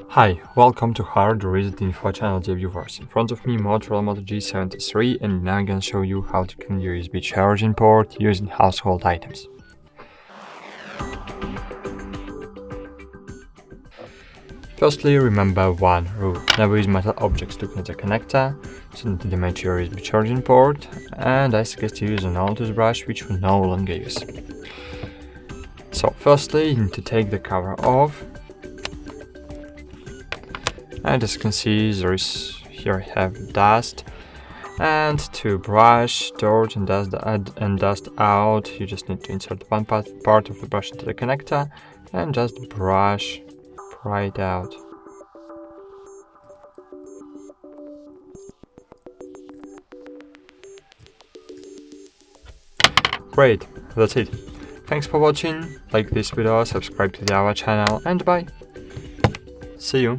Hi, welcome to HardReset.Info channel, dear viewers. In front of me Motorola Moto G73, and now I'm gonna show you how to connect your USB charging port using household items. Firstly, remember one rule: never use metal objects to connect the connector, so don't damage your USB charging port, and I suggest you use an old toothbrush which we no longer use. So firstly, you need to take the cover off. And as you can see, here I have dust, and to brush dirt and dust out, you just need to insert one part of the brush into the connector and just pry it out. Great, that's it. Thanks for watching, like this video, subscribe to our channel, and bye. See you.